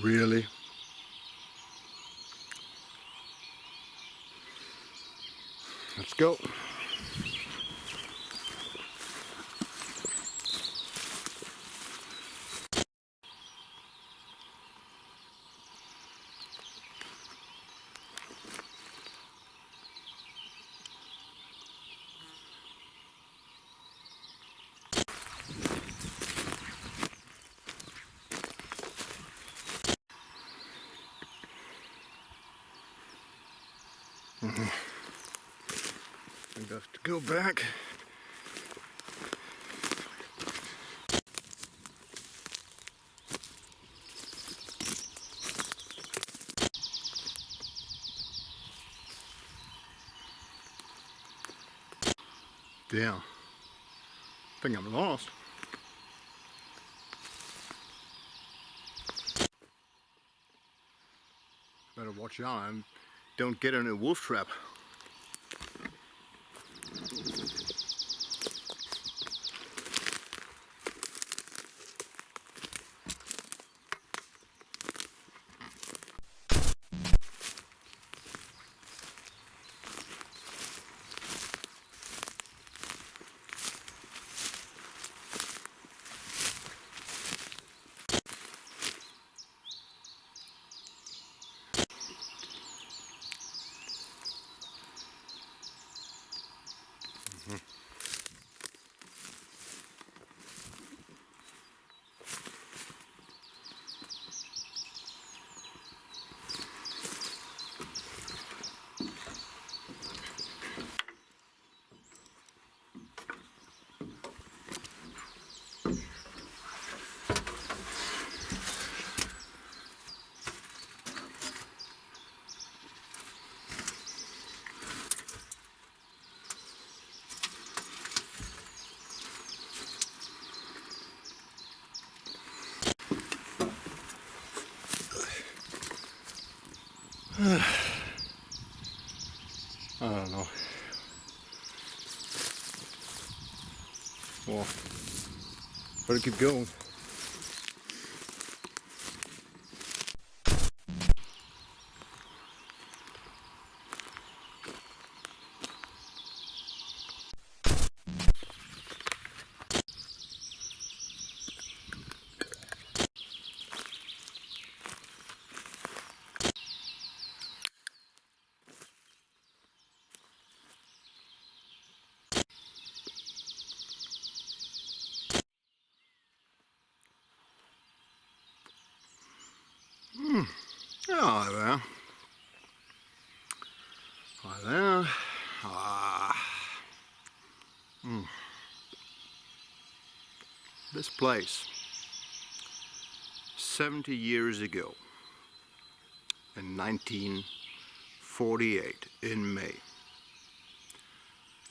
Really? Let's go. We have to go back. Damn. I think I'm lost. Better watch out and don't get in a wolf trap. I don't know. Well, better keep going. Hi there. Hi there. This place, 70 years ago, in 1948, in May,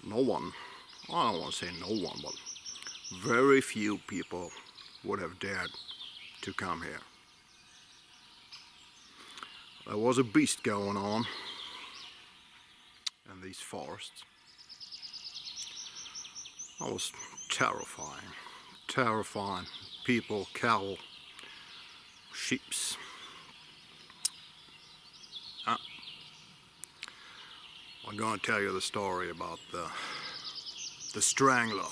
no one, I don't want to say no one, but very few people would have dared to come here. There was a beast going on in these forests. That was terrifying. Terrifying. People, cattle, sheeps. I'm going to tell you the story about the Strangler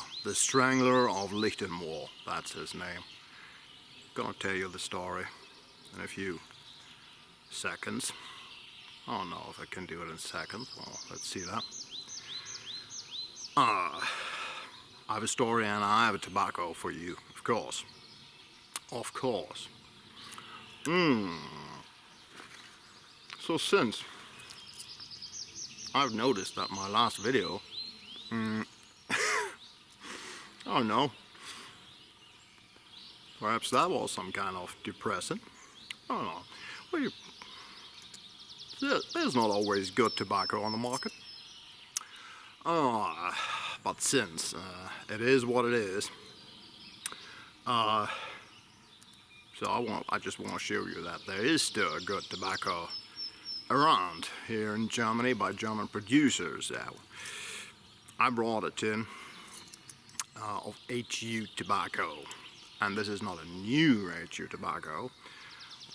of Lichtenmoore. That's his name. Going to tell you the story in a few seconds. I don't know if I can do it in seconds. Well, let's see that. I have a story and I have a tobacco for you, of course. Of course. So since I've noticed that my last video, I don't know, perhaps that was some kind of depressant. I don't know. Well, there's not always good tobacco on the market. But since it is what it is, so I just want to show you that there is still good tobacco around here in Germany by German producers. I brought a tin of HU tobacco, and this is not a new HU tobacco.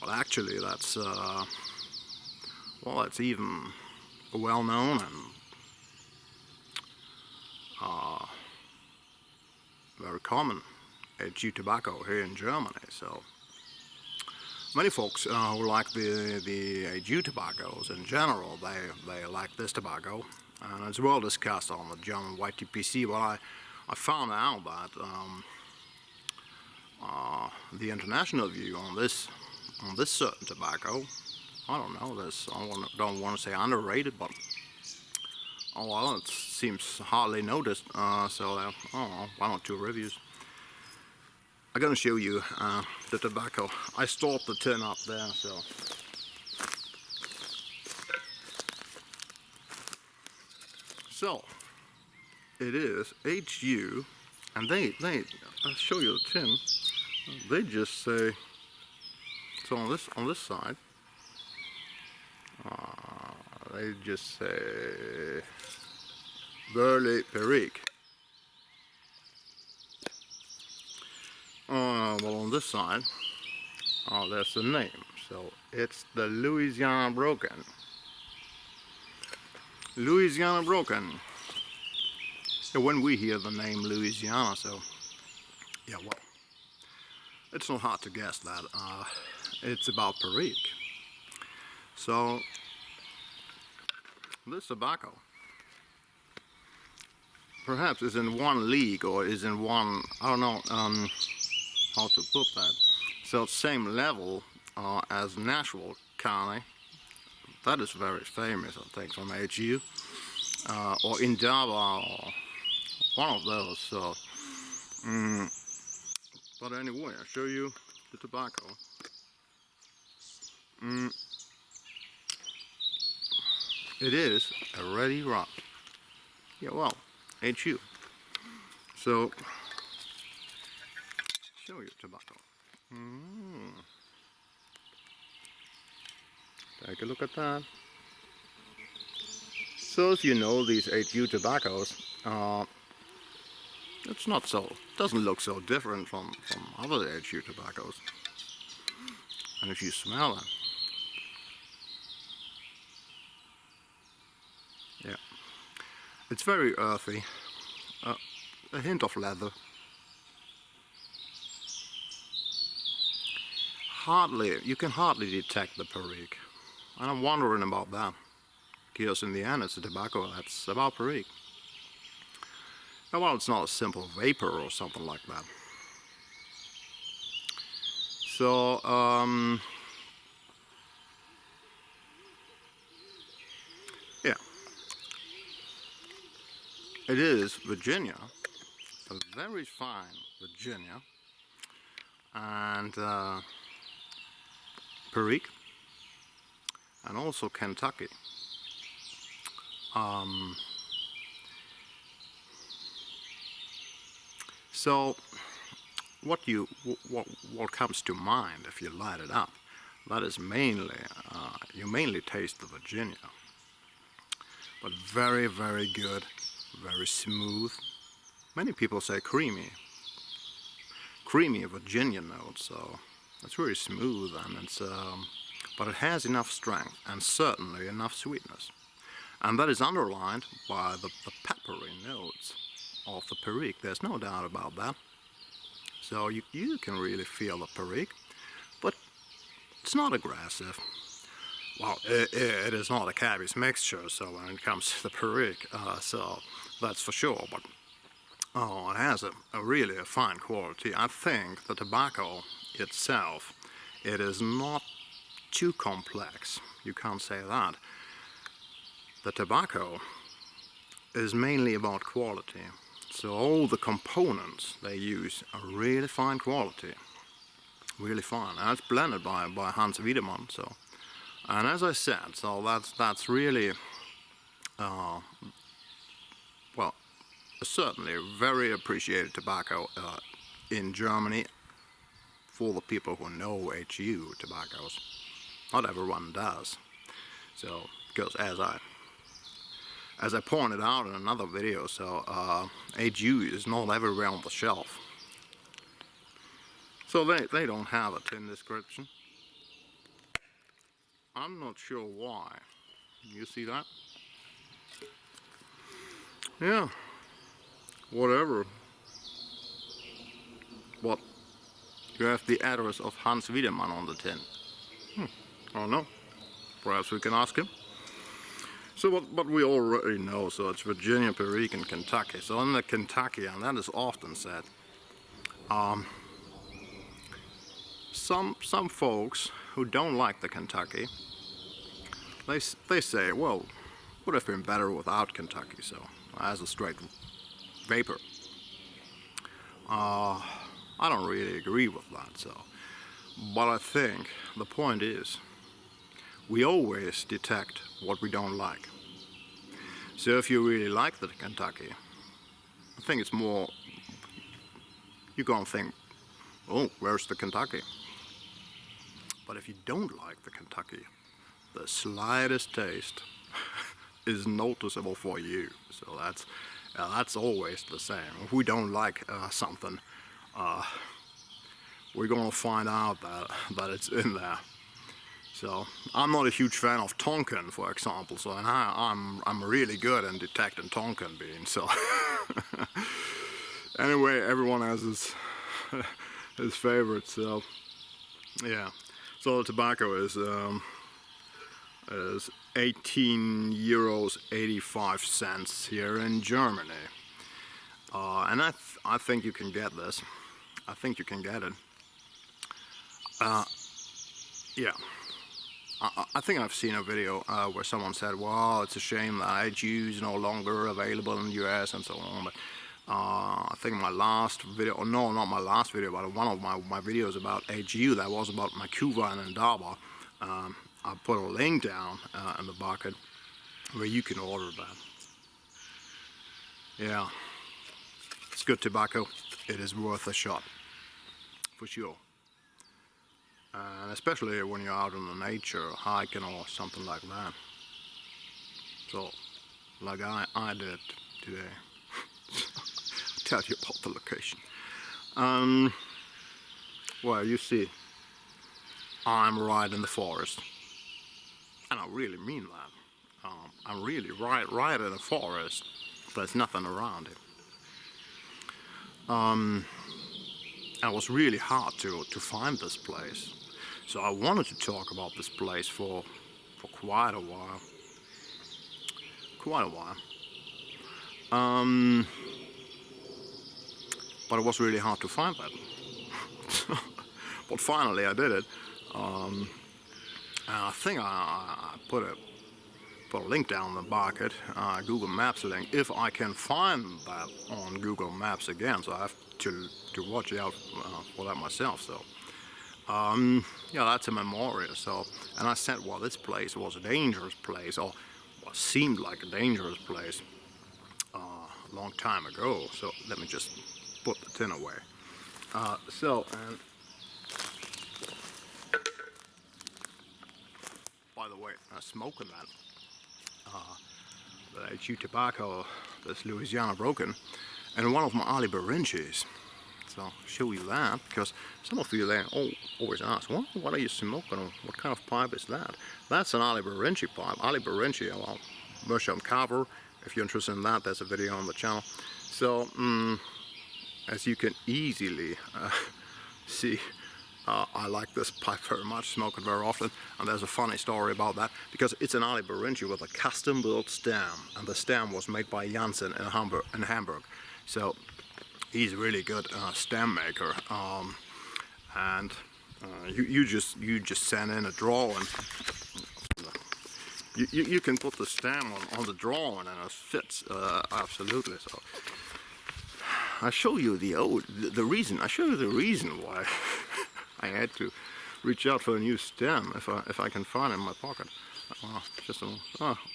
Well, actually, that's well, it's even well known and very common HU tobacco here in Germany. So many folks who like the HU tobaccos in general, they like this tobacco, and it's well discussed on the German YTPC. But I found out that the international view on this certain tobacco, I don't know, don't want to say underrated, but oh well, it seems hardly noticed. So there are one or two reviews. I'm gonna show you the tobacco. I stored the tin up there, so it is HU, and I'll show you the tin. They just say, so on this side, they just say Burley Perique. Well, on this side, there's the name. So it's the Louisiana Broken. Louisiana Broken. So when we hear the name Louisiana, so yeah, well, it's not hard to guess that it's about Perique. So this tobacco perhaps is in one league, or is in one, I don't know how to put that. So same level as Nashville County. That is very famous, I think, from HU, or Indaba, or one of those. So, but anyway, I'll show you the tobacco. It is a ready rot. Yeah, well, HU. So, show you tobacco. Take a look at that. So as you know, these HU tobaccos, it's not so, doesn't look so different from other HU tobaccos. And if you smell it, yeah, it's very earthy, a hint of leather. You can hardly detect the Perique. And I'm wondering about that, because in the end it's a tobacco that's about Perique. And well, it's not a simple vapor or something like that. So, yeah, it is Virginia, a very fine Virginia, and Perique, and also Kentucky. So what comes to mind if you light it up, that is mainly, you mainly taste the Virginia, but very, very good, very smooth. Many people say creamy Virginia note, so it's really smooth, and it's but it has enough strength and certainly enough sweetness, and that is underlined by the peppery notes of the Perique. There's no doubt about that. So you can really feel the Perique, but it's not aggressive. Well, it is not a cabbage mixture, so when it comes to the Perique, so that's for sure, but it has a really fine quality. I think the tobacco itself, it is not too complex, you can't say that. The tobacco is mainly about quality. So all the components they use are really fine quality, really fine, and it's blended by Hans Wiedemann. So, and as I said, so that's really, well, certainly very appreciated tobacco in Germany for the people who know HU tobaccos. Not everyone does. So, because as I pointed out in another video, so HU is not everywhere on the shelf. So they don't have a tin description. I'm not sure why. You see that? Yeah, whatever. But you have the address of Hans Wiedemann on the tin. I don't know. Perhaps we can ask him. So, but we already know, so it's Virginia, Perique, and Kentucky. So in the Kentucky, and that is often said, some folks who don't like the Kentucky, they say, well, would have been better without Kentucky, so as a straight vapor. I don't really agree with that, so. But I think the point is, we always detect what we don't like. So if you really like the Kentucky, I think it's more, you're gonna think, oh, where's the Kentucky? But if you don't like the Kentucky, the slightest taste is noticeable for you. So that's always the same. If we don't like something, we're gonna find out that it's in there. So I'm not a huge fan of Tonkin, for example. So and I'm really good in detecting Tonkin beans. So anyway, everyone has his favorite. So yeah. So the tobacco is 18 euros 85 cents here in Germany, and I think you can get this. I think you can get it. Yeah. I think I've seen a video where someone said, well, it's a shame that HU is no longer available in the US and so on, but I think my last video, no, not my last video, but one of my videos about HU, that was about Macuva and Indaba, I put a link down in the bucket where you can order that. Yeah, it's good tobacco, it is worth a shot, for sure. And especially when you're out in the nature, hiking or something like that. So, like I did today. I'll tell you about the location. Well, you see, I'm right in the forest. And I really mean that. I'm really right in the forest. There's nothing around it. It was really hard to find this place. So I wanted to talk about this place for quite a while. But it was really hard to find that. But finally I did it. And I think I put a link down in the bucket, Google Maps link, if I can find that on Google Maps again. So I have to watch out for that myself. So. Yeah, that's a memorial. So, and I said, well, this place was a dangerous place, or what seemed like a dangerous place a long time ago. So let me just put the tin away. And by the way, smoking that the HU tobacco, this Louisiana Broken, and one of my Ali Berinches. So I'll show you that, because some of you there always ask, well, what are you smoking? What kind of pipe is that? That's an Ali Berinche pipe. Ali Berinche, well, Mersham cover. If you're interested in that, there's a video on the channel. So, as you can easily see, I like this pipe very much, smoke it very often, and there's a funny story about that, because it's an Ali Berinche with a custom-built stem, and the stem was made by Janssen in Hamburg. So, he's a really good stem maker, and you just send in a drawing. You can put the stem on the drawing and it fits absolutely. So I show you the reason. I show you the reason why I had to reach out for a new stem if I can find it in my pocket.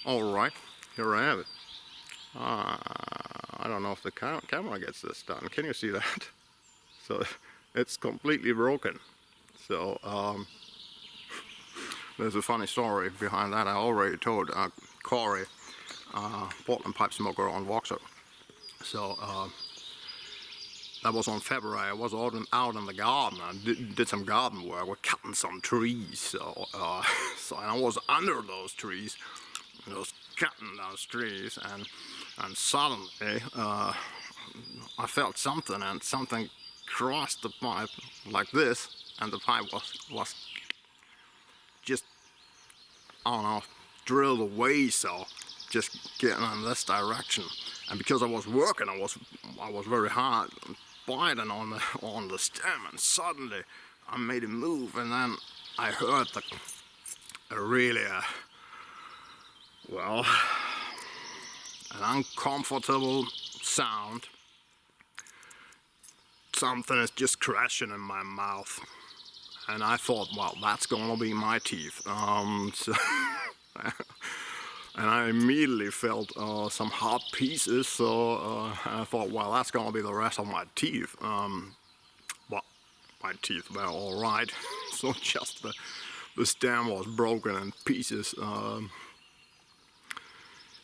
All right, here I have it. I don't know if the camera gets this done. Can you see that? So it's completely broken. So there's a funny story behind that. I already told Corey, Portland pipe smoker on Voxer. So that was on February. I was out in the garden and did some garden work. We're cutting some trees, so I was under those trees, cutting those trees, and suddenly I felt something, and something crossed the pipe like this, and the pipe was just, I don't know, drilled away, so just getting in this direction. And because I was working, I was very hard biting on the stem, and suddenly I made a move, and then I heard a really well, an uncomfortable sound. Something is just crashing in my mouth, and I thought, well, that's gonna be my teeth. So and I immediately felt some hard pieces, so I thought, well, that's gonna be the rest of my teeth. Well, my teeth were all right, so just the stem was broken in pieces.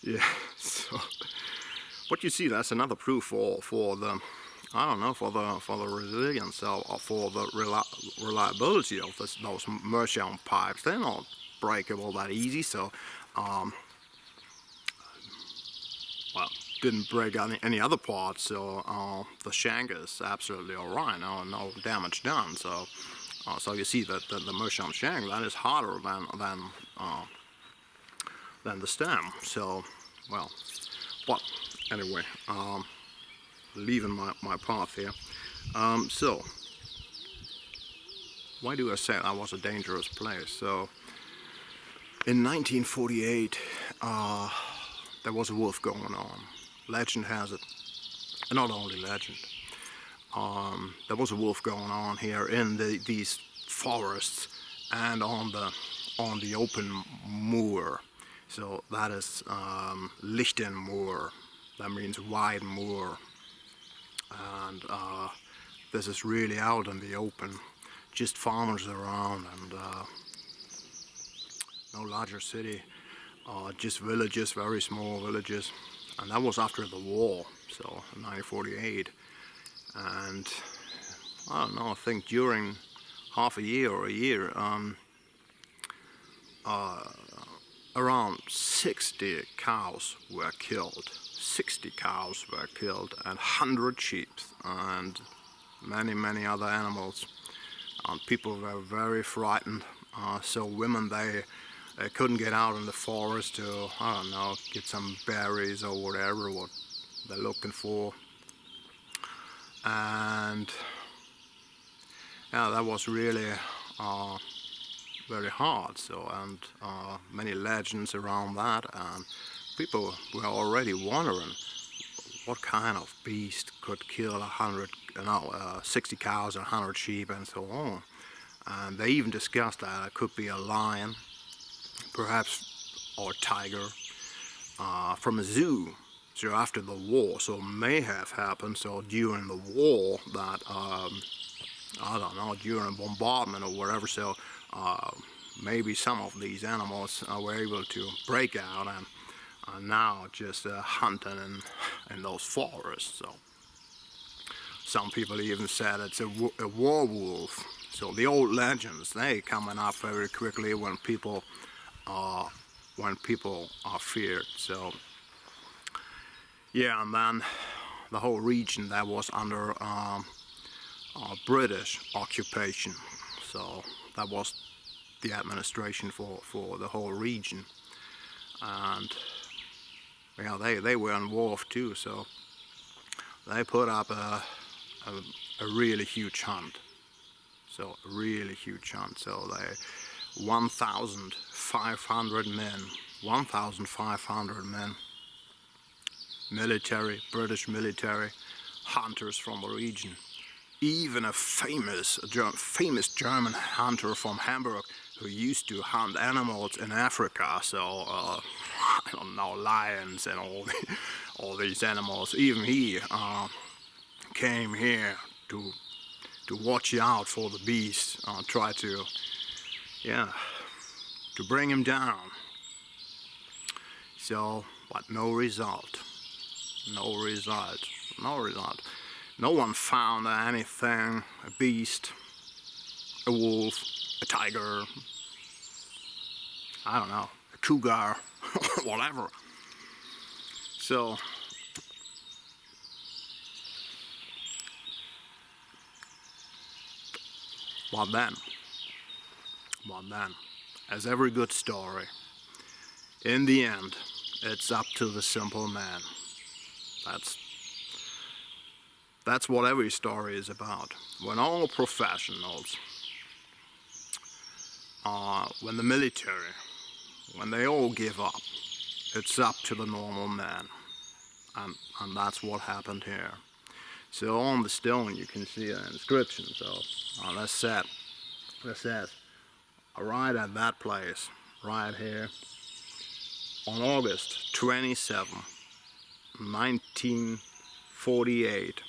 Yeah, so what you see, that's another proof for the, I don't know, for the resilience or for the reliability of those meerschaum pipes. They're not breakable that easy, so well, didn't break any other parts, so the shank is absolutely alright, no damage done. So so you see that the meerschaum shank, that is harder than the stem. So, well, but anyway, leaving my path here. So why do I say that was a dangerous place? So in 1948 there was a wolf going on. Legend has it, not only legend, there was a wolf going on here in these forests and on the open moor. So that is Lichtenmoor, that means wide moor, and this is really out in the open, just farmers around, and no larger city, just villages, very small villages. And that was after the war, so 1948. And I don't know, I think during half a year or a year, around 60 cows were killed. 60 cows were killed, and 100 sheep, and many other animals. People were very frightened. So women, they couldn't get out in the forest to, I don't know, get some berries or whatever what they're looking for. And yeah, that was really very hard. So, and many legends around that, and people were already wondering what kind of beast could kill 60 cows and 100 sheep and so on. And they even discussed that it could be a lion, perhaps, or a tiger, from a zoo. So after the war, so it may have happened, so during the war, that I don't know, during bombardment or whatever, so maybe some of these animals were able to break out and are now just hunting in those forests. So some people even said it's a werewolf. So the old legends, they coming up very quickly when people are feared. So yeah, and then the whole region that was under British occupation. So that was the administration for the whole region, and yeah, they were involved too. So they put up a really huge hunt. So a really huge hunt. So they 1,500 men, 1,500 men, military, British military, hunters from the region. Even a famous German hunter from Hamburg who used to hunt animals in Africa, so I don't know, lions and all these animals. Even he came here to watch out for the beast, try to bring him down. So, but no result. no one found anything, a beast, a wolf, a tiger, I don't know, a cougar, whatever. So what then? As every good story, in the end, it's up to the simple man. That's what every story is about. When all professionals, when the military, when they all give up, it's up to the normal man. And that's what happened here. So on the stone you can see an inscription. So that says, right at that place, right here, on August 27, 1948,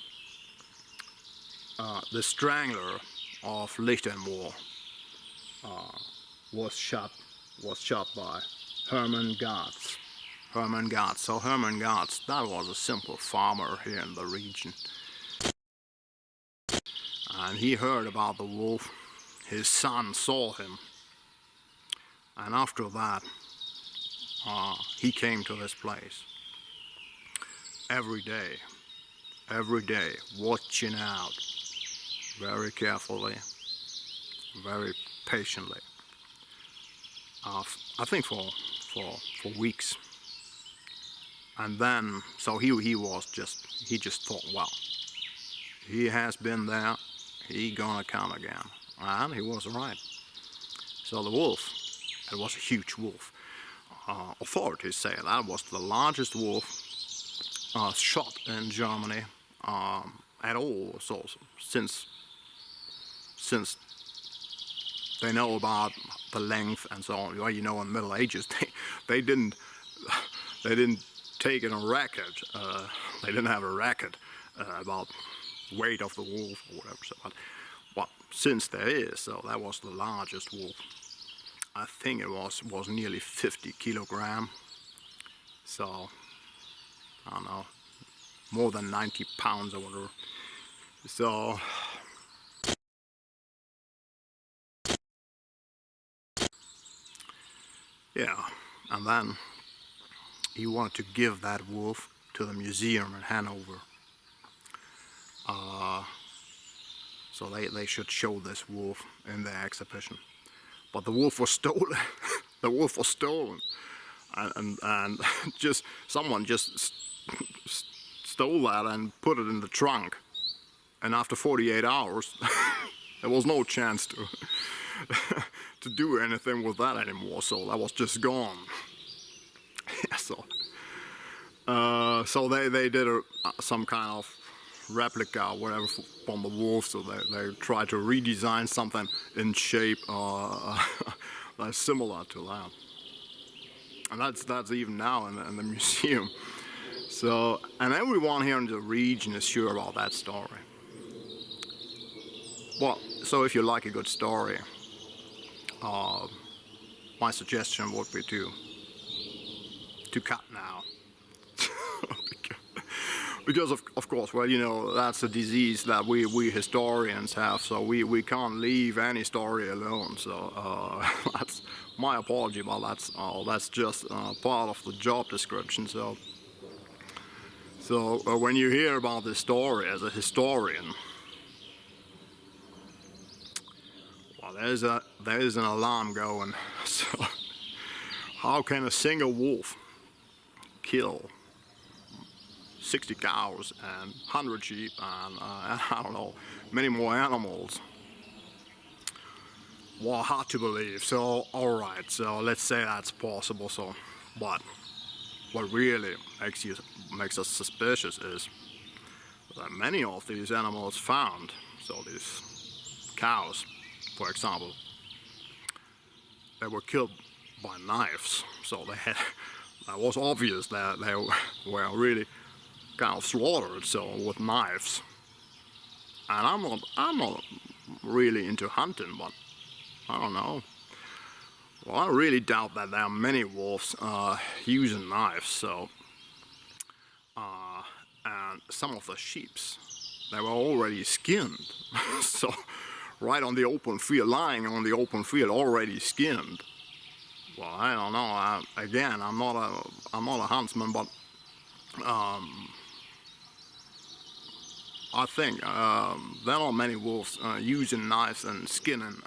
the Strangler of Lichtenmoor was shot by Herman Gartz. So Herman Gartz, that was a simple farmer here in the region. And he heard about the wolf. His son saw him. And after that, he came to this place. Every day, watching out very carefully, very patiently. I think for weeks. And then, so he just thought, well, he has been there, he gonna come again. And he was right. So the wolf, it was a huge wolf. Authorities say that was the largest wolf shot in Germany at all. So since they know about the length and so on. Well, you know, in the Middle Ages, they didn't take in a record. They didn't have a record about weight of the wolf or whatever. So, but since there is, so that was the largest wolf. I think it was nearly 50 kilograms. So I don't know, more than 90 pounds or whatever. So yeah, and then he wanted to give that wolf to the museum in Hanover. So they should show this wolf in their exhibition. But the wolf was stolen. The wolf was stolen. And someone just stole that and put it in the trunk. And after 48 hours, there was no chance to do anything with that anymore. So that was just gone. Yeah, so they did some kind of replica or whatever from the wolf. So they tried to redesign something in shape that's similar to that. And that's even now in the museum. So, and everyone here in the region is sure about that story. Well, so if you like a good story, my suggestion would be to cut now. Because of course, well, you know, that's a disease that we historians have, so we can't leave any story alone. So that's my apology, but that's just part of the job description. So when you hear about this story as a historian, well, there is an alarm going. So how can a single wolf kill 60 cows and 100 sheep and I don't know, many more animals? Well, hard to believe. So alright, so let's say that's possible. So, but what really makes us suspicious is that many of these animals found, so these cows, for example, they were killed by knives. So that was obvious that they were really kind of slaughtered, so with knives. And I'm not really into hunting, but I don't know. Well, I really doubt that there are many wolves using knives. So and some of the sheeps, they were already skinned. So right on the open field, lying on the open field, already skinned. Well, I don't know. Again, I'm not a huntsman, but I think there are many wolves using knives and skinning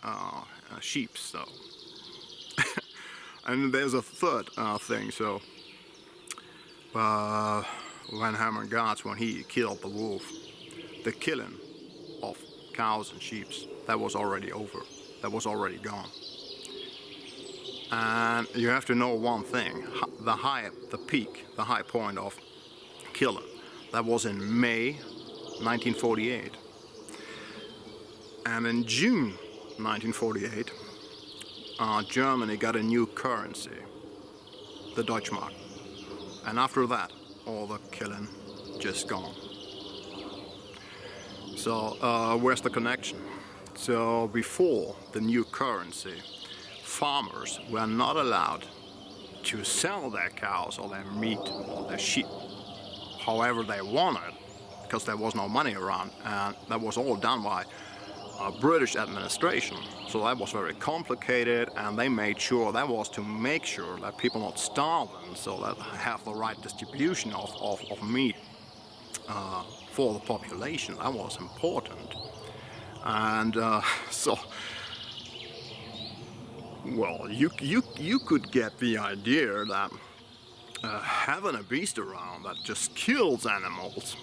sheep. So, and there's a third thing. So, when Herman Gotts, when he killed the wolf, the killing of cows and sheep, that was already over. That was already gone. And you have to know one thing: the peak, the high point of killing, that was in May 1948. And in June 1948, Germany got a new currency, the Deutschmark. And after that, all the killing just gone. So where's the connection? So before the new currency, farmers were not allowed to sell their cows or their meat or their sheep however they wanted, because there was no money around, and that was all done by British administration. So that was very complicated, and they made sure, that was to make sure that people not starving, so that have the right distribution of meat for the population. That was important. And so, well, you could get the idea that having a beast around that just kills animals,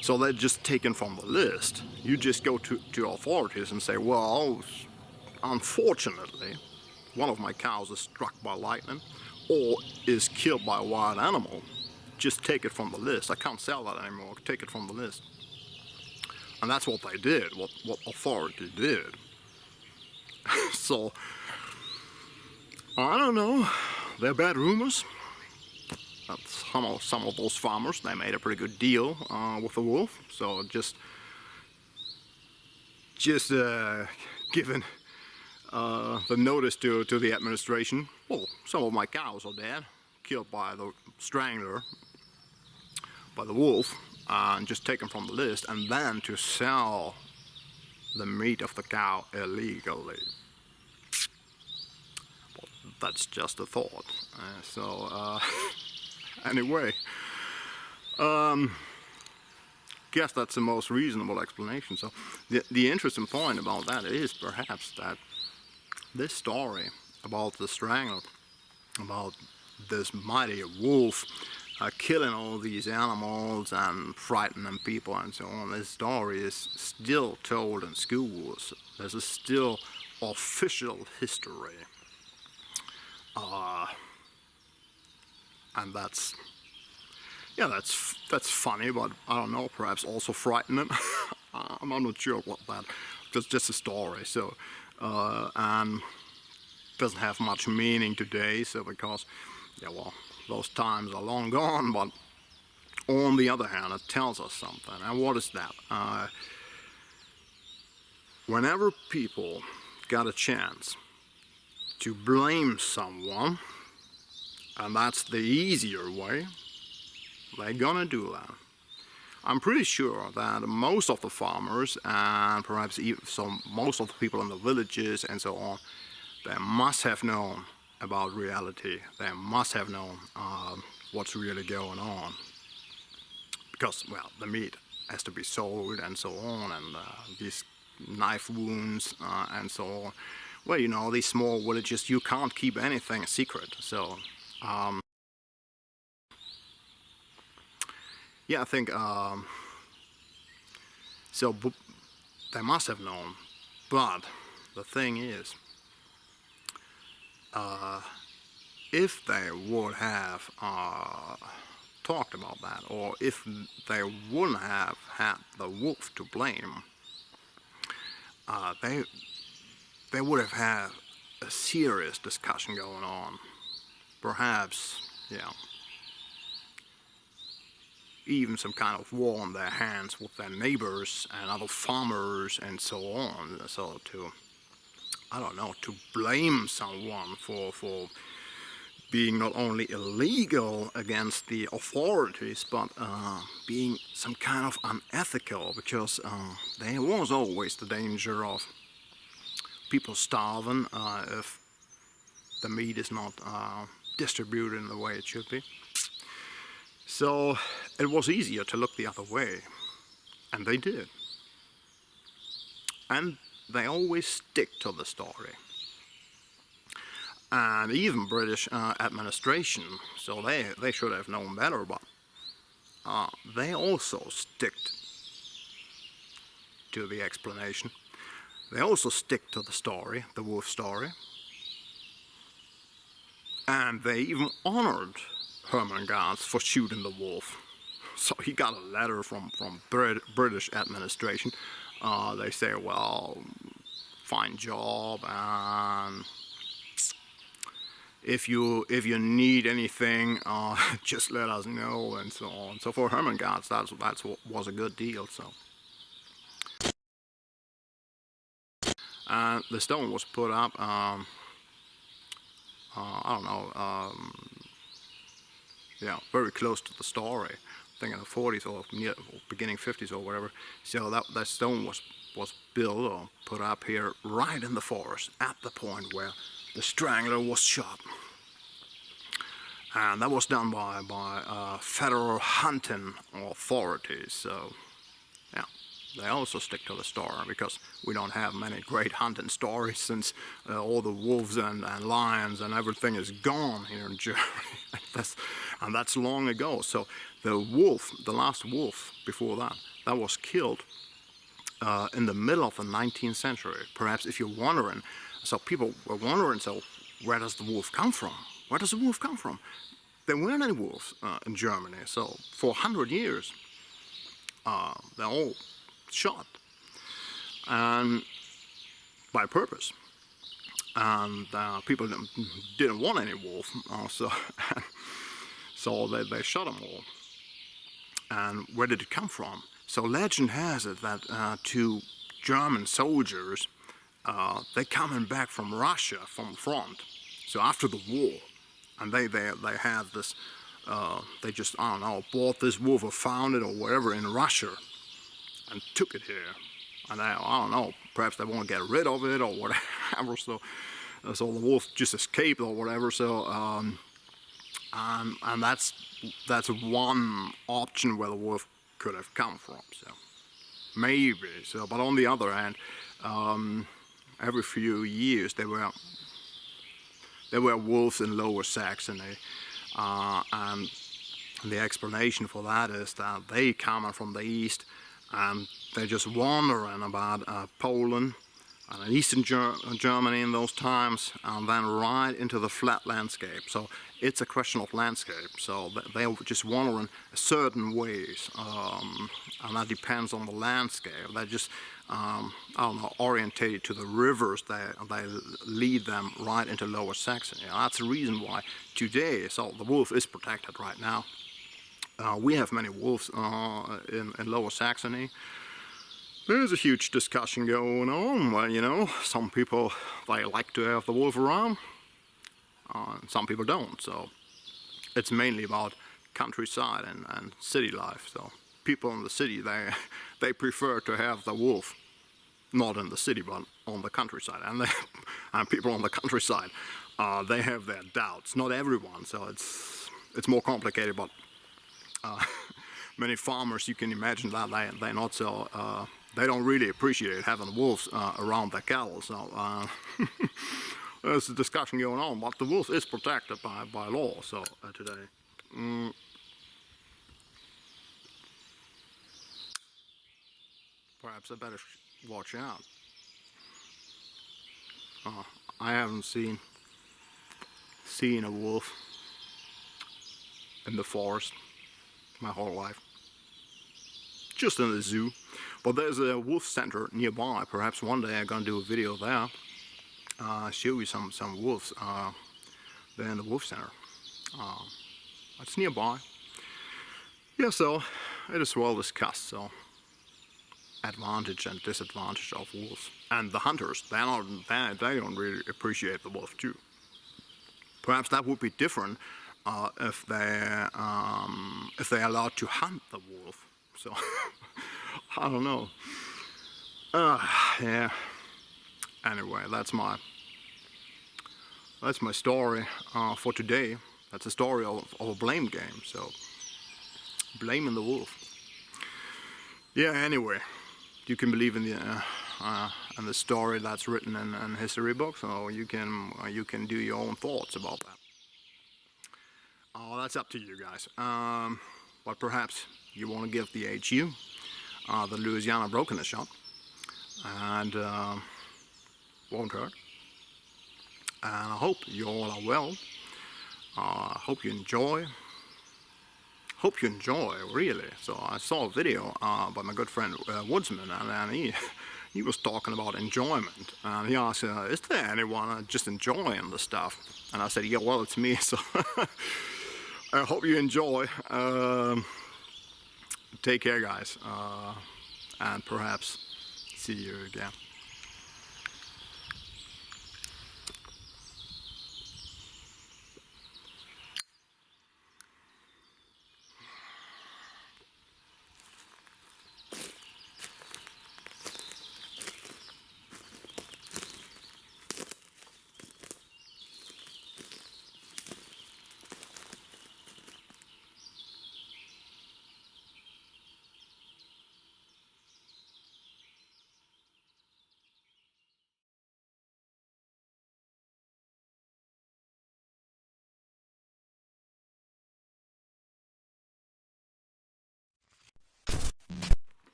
so they're just taken from the list. You just go to authorities and say, well, unfortunately, one of my cows is struck by lightning or is killed by a wild animal. Just take it from the list. I can't sell that anymore. Take it from the list. And that's what they did, what authority did. So, I don't know. They're bad rumors. Some of those farmers, they made a pretty good deal with the wolf. So just giving the notice to the administration. Well, some of my cows are dead, killed by the strangler, by the wolf, and just taken from the list, and then to sell the meat of the cow illegally. Well, that's just a thought. Anyway, guess that's the most reasonable explanation. So the interesting point about that is perhaps that this story about the strangler, about this mighty wolf killing all these animals and frightening people and so on, this story is still told in schools. This is still official history. And that's funny, but I don't know, perhaps also frightening. I'm not sure what that, just a story. So, and doesn't have much meaning today. So because, yeah, well, those times are long gone. But on the other hand, it tells us something. And what is that? Whenever people got a chance to blame someone, and that's the easier way, they're gonna do that. I'm pretty sure that most of the farmers, and perhaps even most of the people in the villages and so on, they must have known about reality. They must have known what's really going on. Because, well, the meat has to be sold and so on, and these knife wounds and so on. Well, you know, these small villages, you can't keep anything a secret. So, yeah, I think, so they must have known. But the thing is, if they would have talked about that, or if they wouldn't have had the wolf to blame, they would have had a serious discussion going on. Perhaps, yeah, even some kind of war on their hands with their neighbors and other farmers and so on. So to, I don't know, to blame someone for being not only illegal against the authorities, but being some kind of unethical, because there was always the danger of people starving if the meat is not distributed in the way it should be. So it was easier to look the other way, and they did. And they always stick to the story. And even British administration, so they should have known better, but they also stick to the explanation. They also stick to the story, the wolf story. And they even honored Herman Gans for shooting the wolf. So he got a letter from British administration. They say, well, fine job, and if you need anything, just let us know, and so on. So for Herman Gans, that was a good deal. So, and the stone was put up. I don't know. Yeah, very close to the story. I think in the 40s or near beginning 50s or whatever. So that stone was built or put up here right in the forest at the point where the Strangler was shot. And that was done by federal hunting authorities. So yeah, they also stick to the story, because we don't have many great hunting stories since all the wolves and lions and everything is gone here in Germany. And that's long ago. So the wolf, the last wolf before that was killed in the middle of the 19th century. Perhaps if you're wondering, so people were wondering, so where does the wolf come from? Where does the wolf come from? There weren't any wolves in Germany, so for 100 years they're all shot, and by purpose. And people didn't want any wolf, so they shot them all. And where did it come from? So legend has it that two German soldiers, they coming back from Russia, from the front, so after the war, and they had this, they just, I don't know, bought this wolf or found it or whatever in Russia and took it here. And I don't know, perhaps they want to get rid of it or whatever, so the wolf just escaped or whatever. So and that's one option where the wolf could have come from. So maybe. So, but on the other hand, every few years there were wolves in Lower Saxony, and the explanation for that is that they come from the east, and they're just wandering about Poland and Eastern Germany in those times, and then right into the flat landscape. So it's a question of landscape. So they're just wandering certain ways, and that depends on the landscape. They just, I don't know, orientated to the rivers. They lead them right into Lower Saxony. That's the reason why today, so the wolf is protected right now. We have many wolves in Lower Saxony. There's a huge discussion going on. Well, you know, some people, they like to have the wolf around, some people don't. So it's mainly about countryside and city life. So people in the city, they prefer to have the wolf not in the city but on the countryside, and people on the countryside, they have their doubts. Not everyone, so it's more complicated, but many farmers, you can imagine that they're not so, they don't really appreciate having wolves around their cattle. So there's a discussion going on, but the wolf is protected by law. So today, perhaps I better watch out. I haven't seen a wolf in the forest my whole life, just in the zoo. But there's a wolf center nearby. Perhaps one day I'm gonna do a video there, show you some wolves there in the wolf center. It's nearby. Yeah, so it is well discussed. So advantage and disadvantage of wolves, and the hunters, they don't really appreciate the wolf too. Perhaps that would be different if they're allowed to hunt the wolf. So I don't know. Yeah. Anyway, that's my story for today. That's a story of a blame game. So blaming the wolf. Yeah. Anyway, you can believe in the story that's written in history books, or you can do your own thoughts about that. That's up to you guys. But perhaps you want to give the HU, the Louisiana Broken, a shot, and won't hurt. And I hope you all are well. Hope you enjoy. Hope you enjoy, really. So I saw a video by my good friend Woodsman, and he was talking about enjoyment, and he asked, is there anyone just enjoying the stuff? And I said, yeah, well, it's me. So I hope you enjoy. Take care, guys, and perhaps see you again.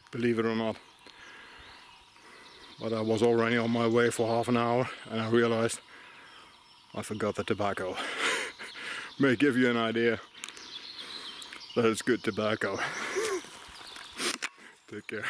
Believe it or not, but I was already on my way for half an hour, and I realized I forgot the tobacco. May give you an idea that it's good tobacco. Take care.